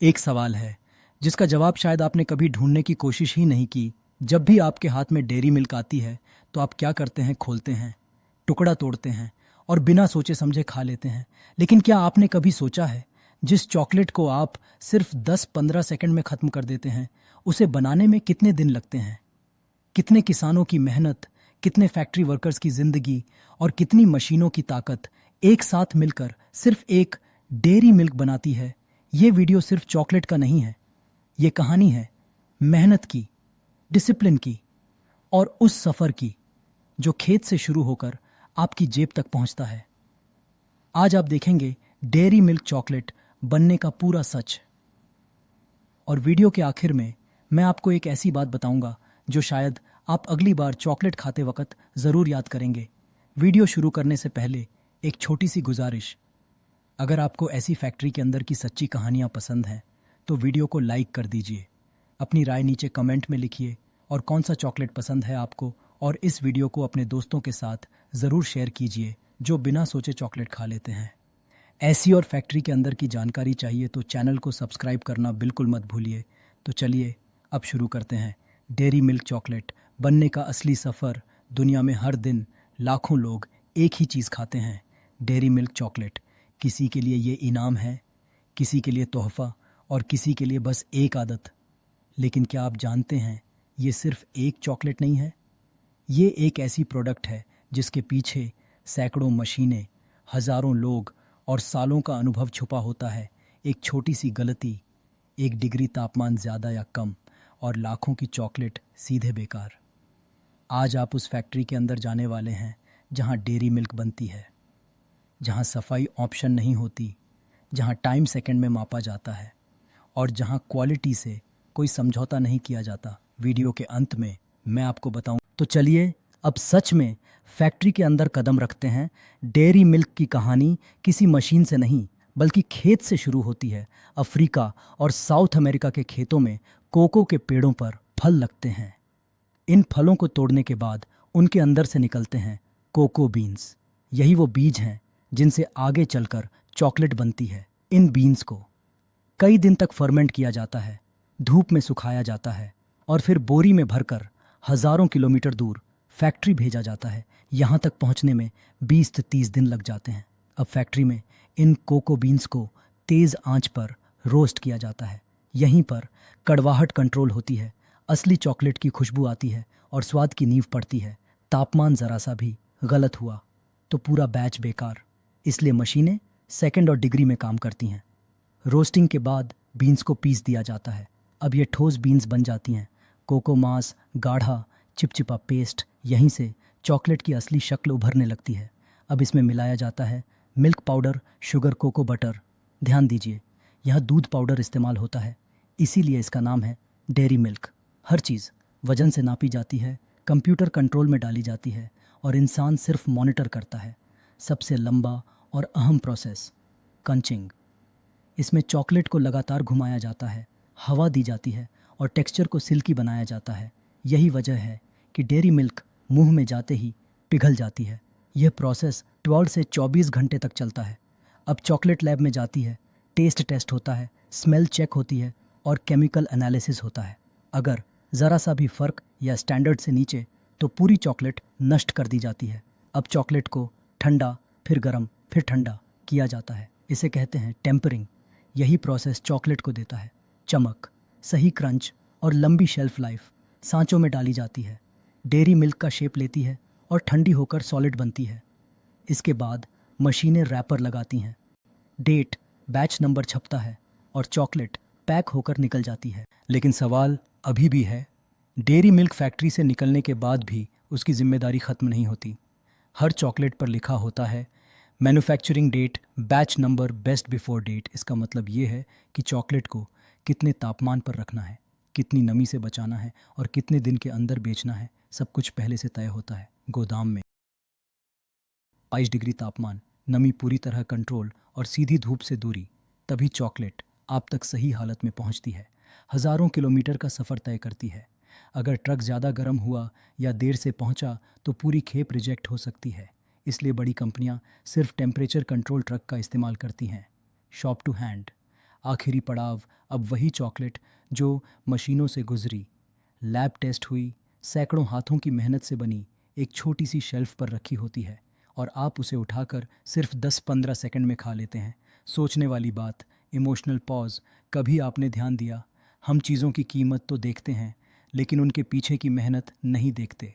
एक सवाल है जिसका जवाब शायद आपने कभी ढूंढने की कोशिश ही नहीं की। जब भी आपके हाथ में डेयरी मिल्क आती है तो आप क्या करते हैं? खोलते हैं, टुकड़ा तोड़ते हैं और बिना सोचे समझे खा लेते हैं। लेकिन क्या आपने कभी सोचा है जिस चॉकलेट को आप सिर्फ 10-15 सेकंड में ख़त्म कर देते हैं उसे बनाने में कितने दिन लगते हैं? कितने किसानों की मेहनत, कितने फैक्ट्री वर्कर्स की जिंदगी और कितनी मशीनों की ताकत एक साथ मिलकर सिर्फ एक डेयरी मिल्क बनाती है। ये वीडियो सिर्फ चॉकलेट का नहीं है, ये कहानी है मेहनत की, डिसिप्लिन की और उस सफ़र की जो खेत से शुरू होकर आपकी जेब तक पहुंचता है। आज आप देखेंगे डेयरी मिल्क चॉकलेट बनने का पूरा सच। और वीडियो के आखिर में मैं आपको एक ऐसी बात बताऊंगा जो शायद आप अगली बार चॉकलेट खाते वक्त ज़रूर याद करेंगे। वीडियो शुरू करने से पहले एक छोटी सी गुजारिश, अगर आपको ऐसी फैक्ट्री के अंदर की सच्ची कहानियाँ पसंद हैं तो वीडियो को लाइक कर दीजिए। अपनी राय नीचे कमेंट में लिखिए और कौन सा चॉकलेट पसंद है आपको, और इस वीडियो को अपने दोस्तों के साथ ज़रूर शेयर कीजिए जो बिना सोचे चॉकलेट खा लेते हैं। ऐसी और फैक्ट्री के अंदर की जानकारी चाहिए तो चैनल को सब्सक्राइब करना बिल्कुल मत भूलिए। तो चलिए अब शुरू करते हैं डेयरी मिल्क चॉकलेट बनने का असली सफ़र। दुनिया में हर दिन लाखों लोग एक ही चीज़ खाते हैं, डेयरी मिल्क चॉकलेट। किसी के लिए ये इनाम है, किसी के लिए तोहफ़ा और किसी के लिए बस एक आदत। लेकिन क्या आप जानते हैं ये सिर्फ एक चॉकलेट नहीं है, ये एक ऐसी प्रोडक्ट है जिसके पीछे सैकड़ों मशीनें, हज़ारों लोग और सालों का अनुभव छुपा होता है। एक छोटी सी गलती, एक डिग्री तापमान ज़्यादा या कम और लाखों की चॉकलेट सीधे बेकार। आज आप उस फैक्ट्री के अंदर जाने वाले हैं जहां डेयरी मिल्क बनती है, जहां सफाई ऑप्शन नहीं होती, जहां टाइम सेकंड में मापा जाता है और जहां क्वालिटी से कोई समझौता नहीं किया जाता। वीडियो के अंत में मैं आपको बताऊं। तो चलिए अब सच में फैक्ट्री के अंदर कदम रखते हैं। डेयरी मिल्क की कहानी किसी मशीन से नहीं बल्कि खेत से शुरू होती है। अफ्रीका और साउथ अमेरिका के खेतों में कोको के पेड़ों पर फल लगते हैं। इन फलों को तोड़ने के बाद उनके अंदर से निकलते हैं कोको बीन्स। यही वो बीज हैं जिनसे आगे चलकर चॉकलेट बनती है। इन बीन्स को कई दिन तक फर्मेंट किया जाता है, धूप में सुखाया जाता है और फिर बोरी में भरकर हज़ारों किलोमीटर दूर फैक्ट्री भेजा जाता है। यहाँ तक पहुँचने में 20 से 30 दिन लग जाते हैं। अब फैक्ट्री में इन कोको बीन्स को तेज़ आंच पर रोस्ट किया जाता है। यहीं पर कड़वाहट कंट्रोल होती है, असली चॉकलेट की खुशबू आती है और स्वाद की नींव पड़ती है। तापमान ज़रा सा भी गलत हुआ तो पूरा बैच बेकार। इसलिए मशीनें सेकंड और डिग्री में काम करती हैं। रोस्टिंग के बाद बीन्स को पीस दिया जाता है। अब ये ठोस बीन्स बन जाती हैं। कोको मास, गाढ़ा चिपचिपा पेस्ट। यहीं से चॉकलेट की असली शक्ल उभरने लगती है। अब इसमें मिलाया जाता है milk powder, sugar, cocoa butter. ध्यान दीजिए, यह दूध पाउडर इस्तेमाल होता है, इसीलिए इसका नाम है डेयरी मिल्क। हर चीज़ वजन से नापी जाती है, कंप्यूटर कंट्रोल में डाली जाती है और इंसान सिर्फ मॉनिटर करता है। सबसे लंबा और अहम प्रोसेस कंचिंग। इसमें चॉकलेट को लगातार घुमाया जाता है, हवा दी जाती है और टेक्सचर को सिल्की बनाया जाता है। यही वजह है कि डेयरी मिल्क मुंह में जाते ही पिघल जाती है। यह प्रोसेस 12 से 24 घंटे तक चलता है। अब चॉकलेट लैब में जाती है, टेस्ट टेस्ट होता है, स्मेल चेक होती है और केमिकल एनालिसिस होता है। अगर ज़रा सा भी फ़र्क या स्टैंडर्ड से नीचे तो पूरी चॉकलेट नष्ट कर दी जाती है। अब चॉकलेट को ठंडा, फिर गर्म, फिर ठंडा किया जाता है। इसे कहते हैं टेम्परिंग। यही प्रोसेस चॉकलेट को देता है चमक, सही क्रंच और लंबी शेल्फ लाइफ। सांचों में डाली जाती है, डेयरी मिल्क का शेप लेती है और ठंडी होकर सॉलिड बनती है। इसके बाद मशीनें रैपर लगाती हैं, डेट, बैच नंबर छपता है और चॉकलेट पैक होकर निकल जाती है। लेकिन सवाल अभी भी है, डेयरी मिल्क फैक्ट्री से निकलने के बाद भी उसकी जिम्मेदारी ख़त्म नहीं होती। हर चॉकलेट पर लिखा होता है manufacturing date, batch number, best before date. इसका मतलब ये है कि चॉकलेट को कितने तापमान पर रखना है, कितनी नमी से बचाना है और कितने दिन के अंदर बेचना है, सब कुछ पहले से तय होता है। गोदाम में 22 डिग्री तापमान, नमी पूरी तरह कंट्रोल और सीधी धूप से दूरी, तभी चॉकलेट आप तक सही हालत में पहुंचती है। हज़ारों किलोमीटर का सफ़र तय करती है। अगर ट्रक ज़्यादा गर्म हुआ या देर से पहुंचा तो पूरी खेप रिजेक्ट हो सकती है। इसलिए बड़ी कंपनियां सिर्फ टेम्परेचर कंट्रोल ट्रक का इस्तेमाल करती हैं। Shop to hand. आखिरी पड़ाव अब वही चॉकलेट जो मशीनों से गुजरी, लैब टेस्ट हुई, सैकड़ों हाथों की मेहनत से बनी, एक छोटी सी शेल्फ पर रखी होती है और आप उसे उठाकर सिर्फ 10-15 सेकंड में खा लेते हैं। सोचने वाली बात, इमोशनल पॉज। कभी आपने ध्यान दिया, हम चीज़ों की कीमत तो देखते हैं लेकिन उनके पीछे की मेहनत नहीं देखते।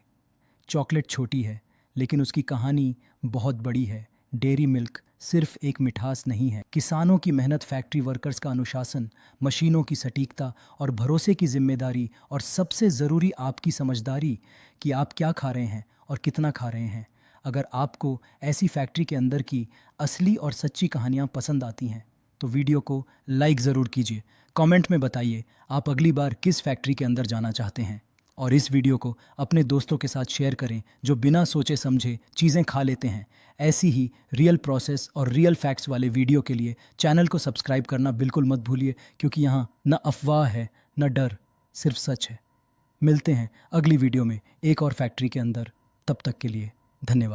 चॉकलेट छोटी है लेकिन उसकी कहानी बहुत बड़ी है। डेयरी मिल्क सिर्फ एक मिठास नहीं है, किसानों की मेहनत, फैक्ट्री वर्कर्स का अनुशासन, मशीनों की सटीकता और भरोसे की जिम्मेदारी, और सबसे ज़रूरी आपकी समझदारी कि आप क्या खा रहे हैं और कितना खा रहे हैं। अगर आपको ऐसी फैक्ट्री के अंदर की असली और सच्ची कहानियाँ पसंद आती हैं तो वीडियो को लाइक ज़रूर कीजिए। कमेंट में बताइए आप अगली बार किस फैक्ट्री के अंदर जाना चाहते हैं, और इस वीडियो को अपने दोस्तों के साथ शेयर करें जो बिना सोचे समझे चीज़ें खा लेते हैं। ऐसी ही रियल प्रोसेस और रियल फैक्ट्स वाले वीडियो के लिए चैनल को सब्सक्राइब करना बिल्कुल मत भूलिए, क्योंकि यहाँ न अफवाह है न डर, सिर्फ सच है। मिलते हैं अगली वीडियो में एक और फैक्ट्री के अंदर। तब तक के लिए धन्यवाद।